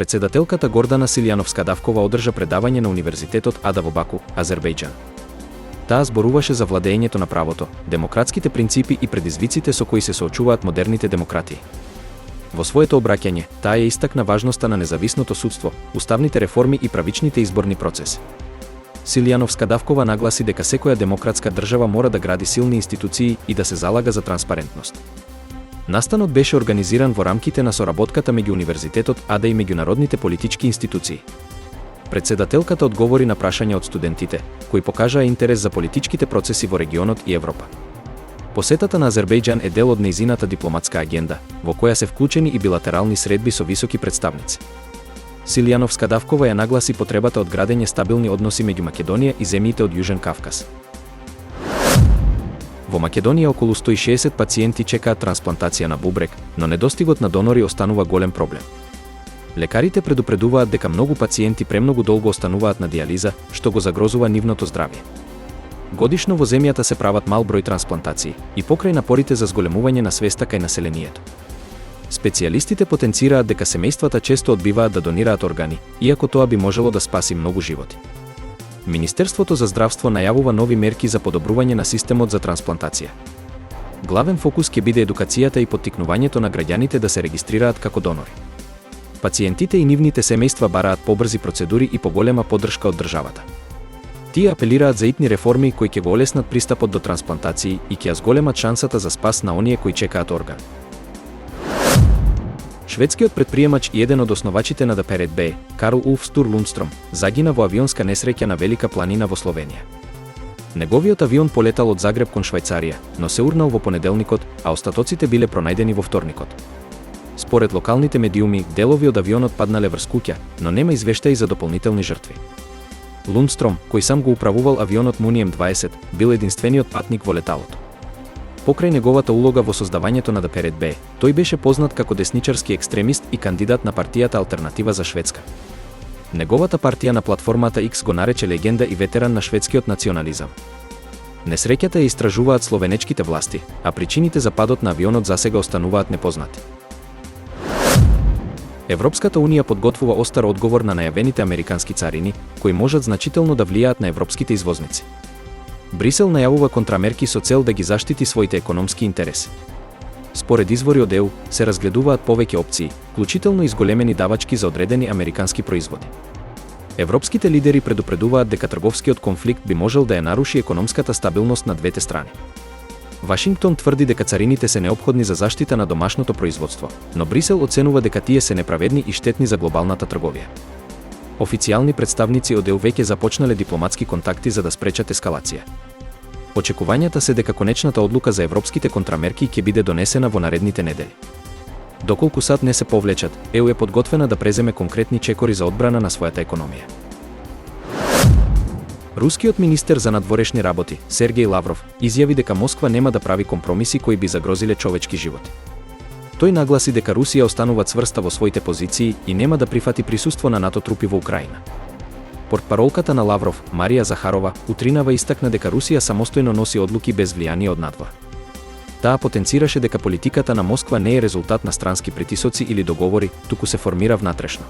Председателката Гордана Силјановска-Давкова одржа предавање на Универзитетот Ада во Баку, Азербејџан. Таа зборуваше за владеењето на правото, демократските принципи и предизвиците со кои се соочуваат модерните демократии. Во своето обраќање, таа ја истакна важноста на независното судство, уставните реформи и правичните изборни процеси. Силјановска-Давкова нагласи дека секоја демократска држава мора да гради силни институции и да се залага за транспарентност. Настанот беше организиран во рамките на соработката меѓу Универзитетот Ада и меѓународните политички институции. Председателката одговори на прашања од студентите, кои покажаа интерес за политичките процеси во регионот и Европа. Посетата на Азербејџан е дел од нејзината дипломатска агенда, во која се вклучени и билатерални средби со високи представници. Силјановска-Давкова ја нагласи потребата од градење стабилни односи меѓу Македонија и земјите од Јужен Кавказ. Во Македонија околу 160 пациенти чекаат трансплантација на бубрек, но недостигот на донори останува голем проблем. Лекарите предупредуваат дека многу пациенти премногу долго остануваат на дијализа, што го загрозува нивното здравје. Годишно во земјата се прават мал број трансплантации и покрај напорите за зголемување на свеста кај населението. Специјалистите потенцираат дека семејствата често одбиваат да донираат органи, иако тоа би можело да спаси многу животи. Министерството за здравство најавува нови мерки за подобрување на системот за трансплантација. Главен фокус ќе биде едукацијата и поттикнувањето на граѓаните да се регистрираат како донори. Пациентите и нивните семејства бараат побрзи процедури и поголема поддршка од државата. Тие апелираат за итни реформи кои ќе го олеснат пристапот до трансплантации и ќе ја зголемат шансата за спас на оние кои чекаат орган. Шведскиот претприемач и еден од основачите на ДПРД, Карл Улф Стур Лундстром, загина во авионска несреќа на Велика планина во Словенија. Неговиот авион полетал од Загреб кон Швајцарија, но се урнал во понеделникот, а остатоците биле пронајдени во вторникот. Според локалните медиуми, делови од авионот паднале врз куќа, но нема извештаи за дополнителни жртви. Лундстром, кој сам го управувал авионот Мунием 20, бил единствениот патник во леталото. Покрај неговата улога во создавањето на ДПРД, тој беше познат како десничарски екстремист и кандидат на партијата Алтернатива за Шведска. Неговата партија на платформата X го нарече легенда и ветеран на шведскиот национализам. Несреќата ја истражуваат словенечките власти, а причините за падот на авионот засега остануваат непознати. Европската унија подготвува остар одговор на најавените американски царини, кои можат значително да влијаат на европските извозници. Брисел најавува контрамерки со цел да ги заштити своите економски интереси. Според извори од ЕУ, се разгледуваат повеќе опции, вклучително и зголемени давачки за одредени американски производи. Европските лидери предупредуваат дека трговскиот конфликт би можел да ја наруши економската стабилност на двете страни. Вашингтон тврди дека царините се неопходни за заштита на домашното производство, но Брисел оценува дека тие се неправедни и штетни за глобалната трговија. Официјални представници од ЕУ веќе започнале дипломатски контакти за да спречат ескалација. Очекувањата се дека конечната одлука за европските контрамерки ќе биде донесена во наредните недели. Доколку САД не се повлечат, ЕУ е подготвена да преземе конкретни чекори за одбрана на својата економија. Рускиот министер за надворешни работи, Сергеј Лавров, изјави дека Москва нема да прави компромиси кои би загрозиле човечки животи. Тој нагласи дека Русија останува цврста во своите позиции и нема да прифати присуство на НАТО трупи во Украина. Портпаролката на Лавров, Марија Захарова, утринава истакна дека Русија самостојно носи одлуки без влијание од надвор. Таа потенцираше дека политиката на Москва не е резултат на странски притисоци или договори, туку се формира внатрешно.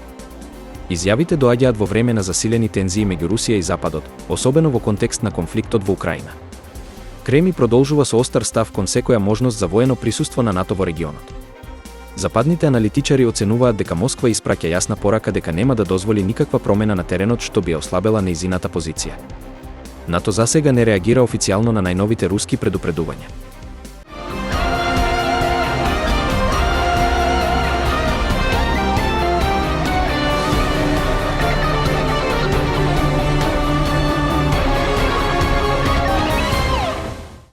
Изјавите доаѓаат во време на засилени тензии меѓу Русија и Западот, особено во контекст на конфликтот во Украина. Кремљ продолжува со остар став кон секоја можност за воено присуство на НАТО во регионот. Западните аналитичари оценуваат дека Москва испраќа јасна порака дека нема да дозволи никаква промена на теренот што би ја ослабела нејзината позиција. НАТО засега не реагира официјално на најновите руски предупредувања.